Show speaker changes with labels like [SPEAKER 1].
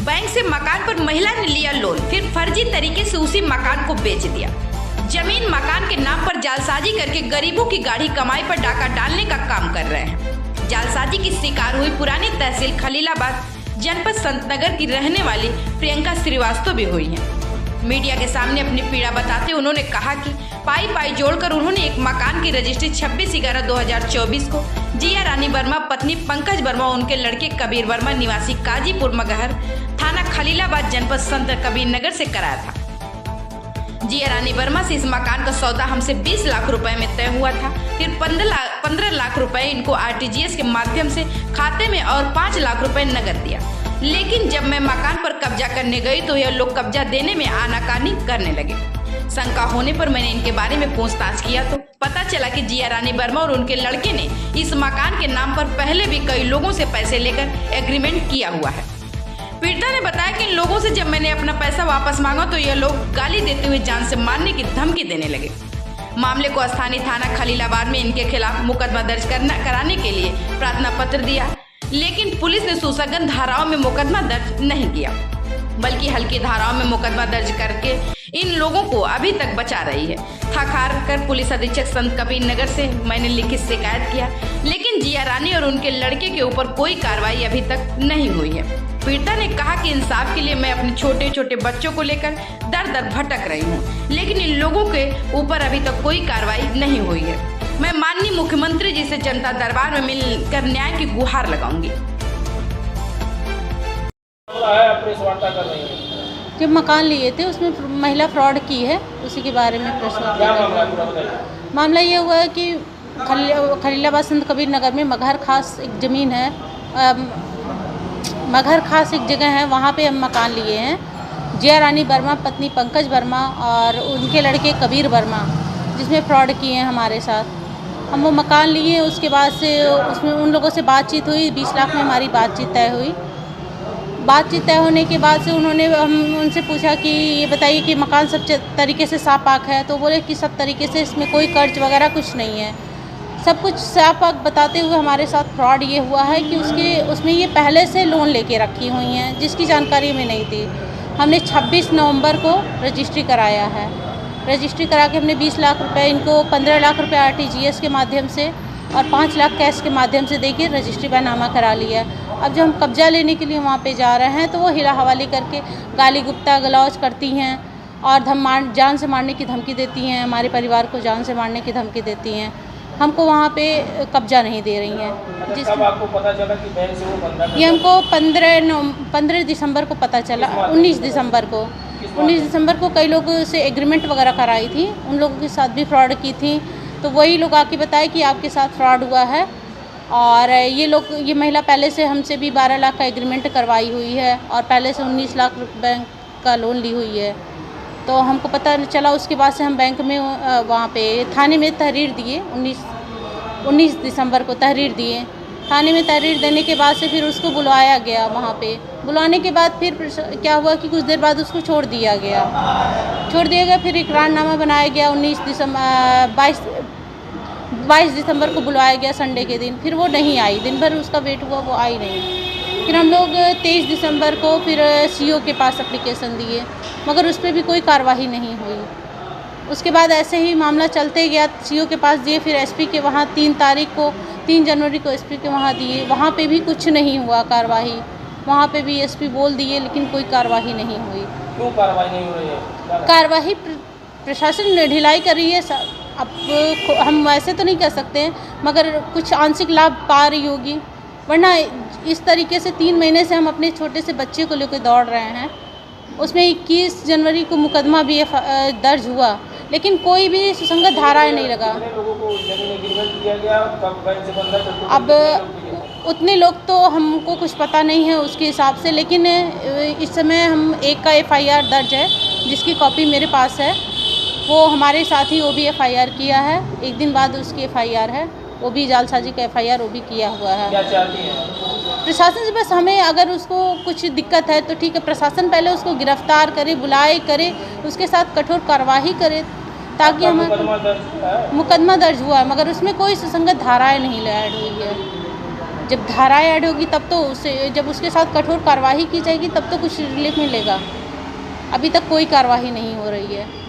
[SPEAKER 1] Bank से मकान पर महिला ने लिया लोन, फिर फर्जी तरीके से उसी मकान को बेच दिया। जमीन मकान के नाम पर जालसाजी करके गरीबों की गाढ़ी कमाई पर डाका डालने का काम कर रहे हैं। जालसाजी की शिकार हुई पुरानी तहसील खलीलाबाद जनपद संतनगर की रहने वाली प्रियंका श्रीवास्तव भी हुई हैं। मीडिया के सामने अपनी पीड़ा बताते उन्होंने कहा कि पाई जोड़कर उन्होंने एक मकान की रजिस्ट्री 26/11/2024 को जिया रानी वर्मा पत्नी पंकज वर्मा और उनके लड़के कबीर वर्मा निवासी काजीपुर मगहर थाना खलीलाबाद जनपद संत कबीर नगर से कराया था। जिया रानी वर्मा से इस मकान का सौदा हमसे 20 लाख रुपए में तय हुआ था। फिर 15 लाख रुपए इनको RTGS के माध्यम से खाते में और 5 लाख रुपए नकद दिया। लेकिन जब मैं मकान पर कब्जा करने गई तो यह लोग कब्जा देने में आनाकानी करने लगे। शंका होने पर मैंने इनके बारे में पूछताछ किया तो पता चला कि जिया रानी वर्मा और उनके लड़के ने इस मकान के नाम पर पहले भी कई लोगों से पैसे लेकर एग्रीमेंट किया हुआ है। पीड़िता ने बताया कि इन लोगों से जब मैंने अपना पैसा वापस मांगा तो यह लोग गाली देते हुए जान से मारने की धमकी देने लगे। मामले को स्थानीय थाना खलीलाबाद में इनके खिलाफ मुकदमा दर्ज कराने के लिए प्रार्थना पत्र दिया, लेकिन पुलिस ने सुसगन धाराओं में मुकदमा दर्ज नहीं किया, बल्कि हल्की धाराओं में मुकदमा दर्ज करके इन लोगों को अभी तक बचा रही है। थक हार कर पुलिस अधीक्षक संत कबीर नगर से मैंने लिखित शिकायत किया, लेकिन जिया रानी और उनके लड़के के ऊपर कोई कार्रवाई अभी तक नहीं हुई है। पीड़िता ने कहा कि इंसाफ के लिए मैं अपने छोटे छोटे बच्चों को लेकर दर दर भटक रही हूँ, लेकिन इन लोगों के ऊपर अभी तक कोई कार्रवाई नहीं हुई है। मैं माननीय मुख्यमंत्री जी से जनता दरबार में मिलकर न्याय की गुहार लगाऊंगी।
[SPEAKER 2] जब मकान लिए थे उसमें महिला फ्रॉड की है, उसी के बारे में प्रश्न। मामला ये हुआ है कि खलीलाबाद संत कबीर नगर में मगहर खास एक ज़मीन है, मगहर खास एक जगह है, वहाँ पे हम मकान लिए हैं। जिया रानी वर्मा पत्नी पंकज वर्मा और उनके लड़के कबीर वर्मा, जिसमें फ्रॉड किए हैं हमारे साथ। हम वो मकान लिए, उसके बाद से उसमें उन लोगों से बातचीत हुई, 20 लाख में हमारी बातचीत तय हुई। बातचीत तय होने के बाद से हम उनसे पूछा कि ये बताइए कि मकान सब तरीके से साफ पाक है, तो बोले कि सब तरीके से, इसमें कोई कर्ज वगैरह कुछ नहीं है, सब कुछ साफ पाक बताते हुए हमारे साथ फ्रॉड ये हुआ है कि उसमें ये पहले से लोन लेके रखी हुई हैं, जिसकी जानकारी में नहीं थी। हमने 26 नवंबर को रजिस्ट्री कराया है। रजिस्ट्री करा के हमने 20 लाख रुपए इनको 15 लाख रुपए RTGS के माध्यम से और 5 लाख कैश के माध्यम से देके रजिस्ट्री बैनामा करा लिया। अब जब हम कब्जा लेने के लिए वहाँ पे जा रहे हैं तो वो हिला हवाली करके गाली गुप्ता गलौज करती हैं और जान से मारने की धमकी देती हैं, हमारे परिवार को जान से मारने की धमकी देती हैं। हमको वहाँ पे कब्जा नहीं दे रही हैं।
[SPEAKER 3] कब आपको पता चला कि बैंक से वो बंदा?
[SPEAKER 2] ये हमको 15 दिसंबर को पता चला। 19 दिसंबर को कई लोगों से एग्रीमेंट वगैरह कराई थी, उन लोगों के साथ भी फ्रॉड की थी, तो वही लोग आके बताए कि आपके साथ फ्रॉड हुआ है। और ये महिला पहले से हमसे भी 12 लाख का एग्रीमेंट करवाई हुई है और पहले से 19 लाख बैंक का लोन ली हुई है। तो हमको पता चला, उसके बाद से हम बैंक में वहाँ पे थाने में तहरीर दिए। 19 दिसंबर को तहरीर दिए। थाने में तहरीर देने के बाद से फिर उसको बुलवाया गया। वहाँ पे बुलाने के बाद फिर क्या हुआ कि कुछ देर बाद उसको छोड़ दिया गया। फिर इकरारनामा बनाया गया। 22 दिसंबर को बुलाया गया संडे के दिन, फिर वो नहीं आई। दिन भर उसका वेट हुआ, वो आई नहीं। फिर हम लोग 23 दिसंबर को फिर CO के पास एप्लीकेशन दिए, मगर उस पर भी कोई कार्रवाई नहीं हुई। उसके बाद ऐसे ही मामला चलते गया, CO के पास दिए, फिर SP के वहाँ 3 जनवरी को SP के वहाँ दिए, वहाँ पे भी कुछ नहीं हुआ कार्रवाई। वहाँ पे भी SP बोल दिए, लेकिन कोई कार्रवाई नहीं हुई।
[SPEAKER 3] क्यों कार्रवाई नहीं हो रही है?
[SPEAKER 2] कार्रवाई प्रशासन ढिलाई कर रही है। अब हम वैसे तो नहीं कह सकते हैं, मगर कुछ आंशिक लाभ पा रही होगी, वरना इस तरीके से 3 महीने से हम अपने छोटे से बच्चे को लेकर दौड़ रहे हैं। उसमें 21 जनवरी को मुकदमा भी दर्ज हुआ, लेकिन कोई भी सुसंगत धाराएं नहीं लगा। अब उतने लोग तो हमको कुछ पता नहीं है उसके हिसाब से, लेकिन इस समय हम एक का FIR दर्ज है, जिसकी कॉपी मेरे पास है। वो हमारे साथी वो भी FIR किया है, एक दिन बाद उसकी FIR है, वो भी जालसाजी का FIR वो भी किया हुआ है।
[SPEAKER 3] क्या चाहती हैं?
[SPEAKER 2] प्रशासन से बस हमें, अगर उसको कुछ दिक्कत है तो ठीक है, प्रशासन पहले उसको गिरफ्तार करे, बुलाए करे, उसके साथ कठोर कार्रवाई करे, ताकि हम मुकदमा दर्ज हुआ है, मगर उसमें कोई सुसंगत धाराएं नहीं ऐड हुई है। जब धाराएं ऐड होगी तब तो उसे, जब उसके साथ कठोर कार्रवाई की जाएगी तब तो कुछ रिलीफ मिलेगा। अभी तक कोई कार्रवाई नहीं हो रही है।